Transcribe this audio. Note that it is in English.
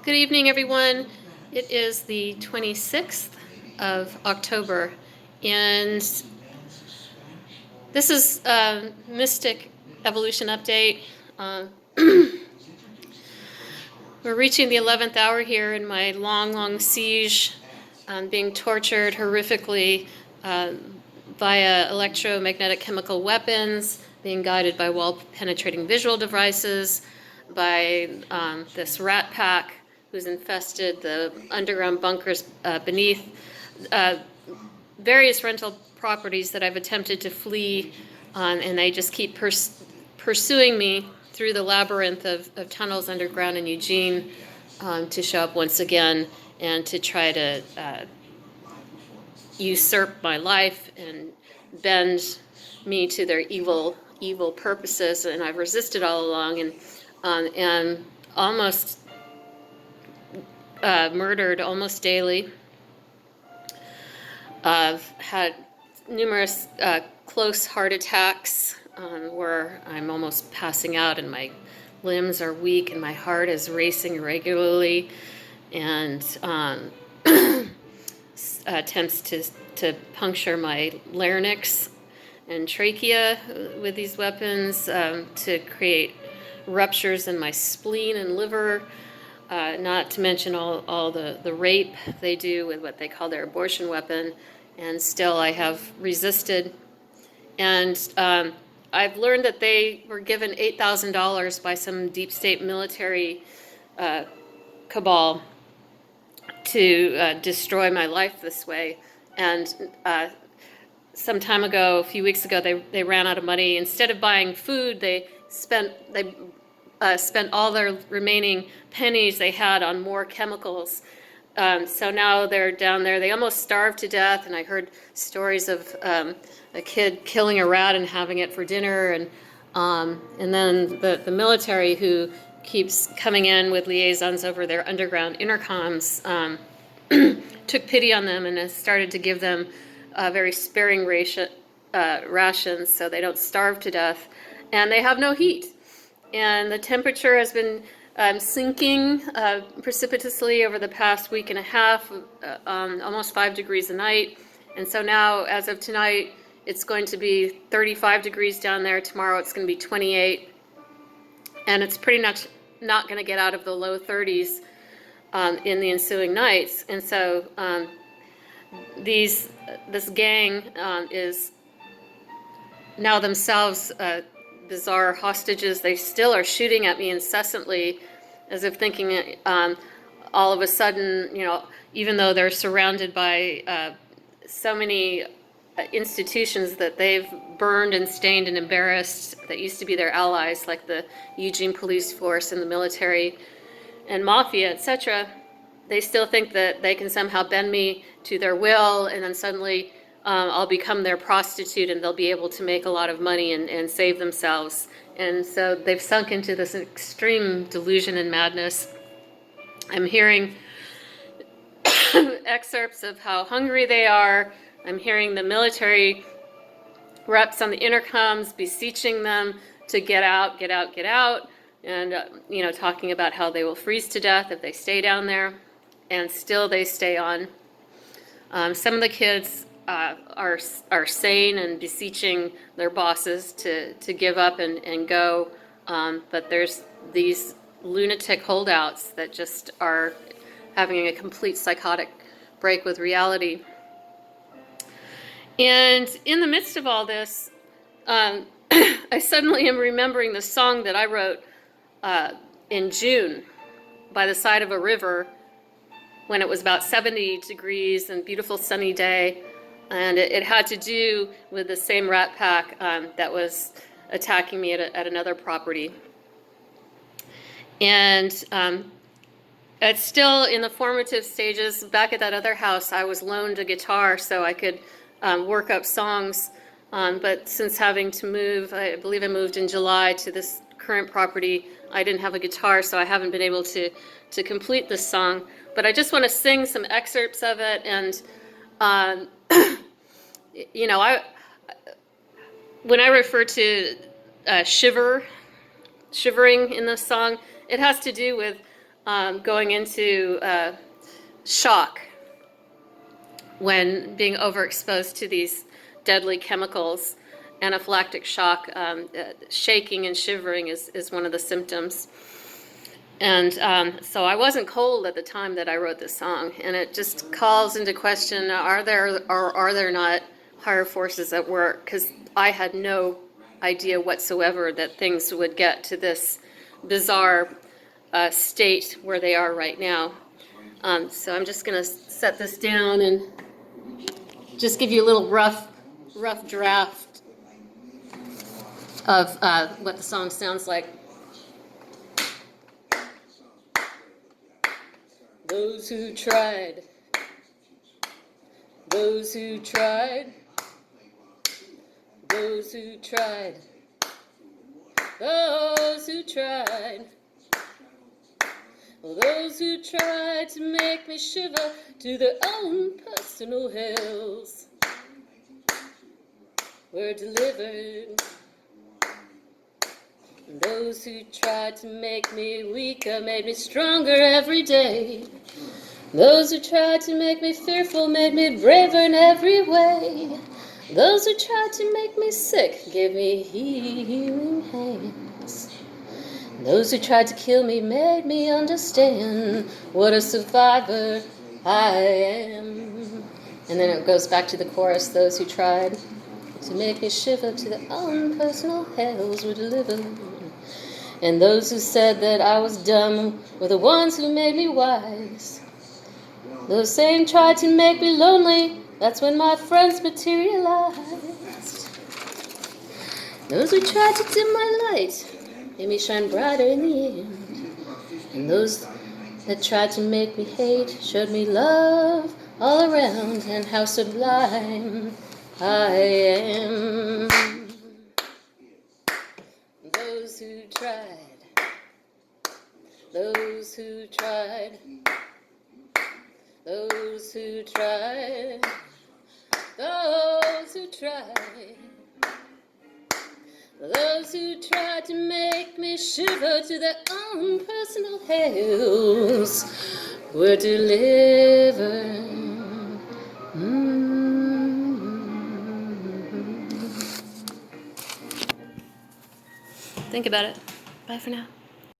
Good evening, everyone. It is the 26th of October, and this is a Mystic Evolution Update. Uh, we're reaching the 11th hour here in my long siege, being tortured horrifically via electromagnetic chemical weapons, being guided by wall-penetrating visual devices, by this rat pack who's infested the underground bunkers beneath various rental properties that I've attempted to flee, and they just keep pursuing me through the labyrinth of tunnels underground in Eugene to show up once again and to try to usurp my life and bend me to their evil purposes. And I've resisted all along, and almost murdered almost daily. I've had numerous close heart attacks where I'm almost passing out and my limbs are weak and my heart is racing irregularly, and attempts to puncture my larynx and trachea with these weapons, to create ruptures in my spleen and liver, not to mention all the rape they do with what they call their abortion weapon. And still I have resisted. And I've learned that they were given $8,000 by some deep state military cabal to destroy my life this way. And some time ago, a few weeks ago, they ran out of money. Instead of buying food, they spent all their remaining pennies they had on more chemicals. So now they're down there. They almost starved to death, and I heard stories of a kid killing a rat and having it for dinner, and then the military, who keeps coming in with liaisons over their underground intercoms, took pity on them and has started to give them very sparing rations so they don't starve to death. And they have no heat. And the temperature has been sinking precipitously over the past week and a half, almost 5 degrees a night. And so now, as of tonight, it's going to be 35 degrees down there. Tomorrow it's going to be 28. And it's pretty much not going to get out of the low 30s in the ensuing nights. And so this gang is now themselves bizarre hostages. They still are shooting at me incessantly, as if thinking all of a sudden, even though they're surrounded by so many institutions that they've burned and stained and embarrassed that used to be their allies, like the Eugene police force and the military and mafia, etc., they still think that they can somehow bend me to their will, and then suddenly I'll become their prostitute and they'll be able to make a lot of money and save themselves. And so they've sunk into this extreme delusion and madness. I'm hearing excerpts of how hungry they are. I'm hearing the military reps on the intercoms beseeching them to get out, get out, get out, and talking about how they will freeze to death if they stay down there. And still they stay on. Some of the kids are sane and beseeching their bosses to give up and go, but there's these lunatic holdouts that just are having a complete psychotic break with reality. And in the midst of all this, I suddenly am remembering the song that I wrote in June by the side of a river when it was about 70 degrees and beautiful sunny day. And it had to do with the same rat pack that was attacking me at another property. And it's still in the formative stages. Back at that other house, I was loaned a guitar so I could work up songs. But since having to move, I believe I moved in July to this current property, I didn't have a guitar, so I haven't been able to complete this song. But I just want to sing some excerpts of it. And when I refer to shivering in this song, it has to do with going into shock when being overexposed to these deadly chemicals. Anaphylactic shock, shaking and shivering is one of the symptoms. And so I wasn't cold at the time that I wrote this song, and it just calls into question, are there or are there not higher forces at work? Because I had no idea whatsoever that things would get to this bizarre state where they are right now. So I'm just going to set this down and just give you a little rough draft of what the song sounds like. Those who tried, those who tried, those who tried, those who tried, those who tried to make me shiver to their own personal hells were delivered. And those who tried to make me weaker made me stronger every day. Those who tried to make me fearful made me braver in every way. Those who tried to make me sick gave me healing hands. Those who tried to kill me made me understand what a survivor I am. And then it goes back to the chorus. Those who tried to make me shiver to their own personal hells were delivered. And those who said that I was dumb were the ones who made me wise. Those same tried to make me lonely, that's when my friends materialized. Those who tried to dim my light made me shine brighter in the end. And those that tried to make me hate showed me love all around and how sublime I am. Those who tried, those who tried, those who tried, those who tried, those who tried to make me shiver to their own personal hells were delivered. Think about it. Bye for now.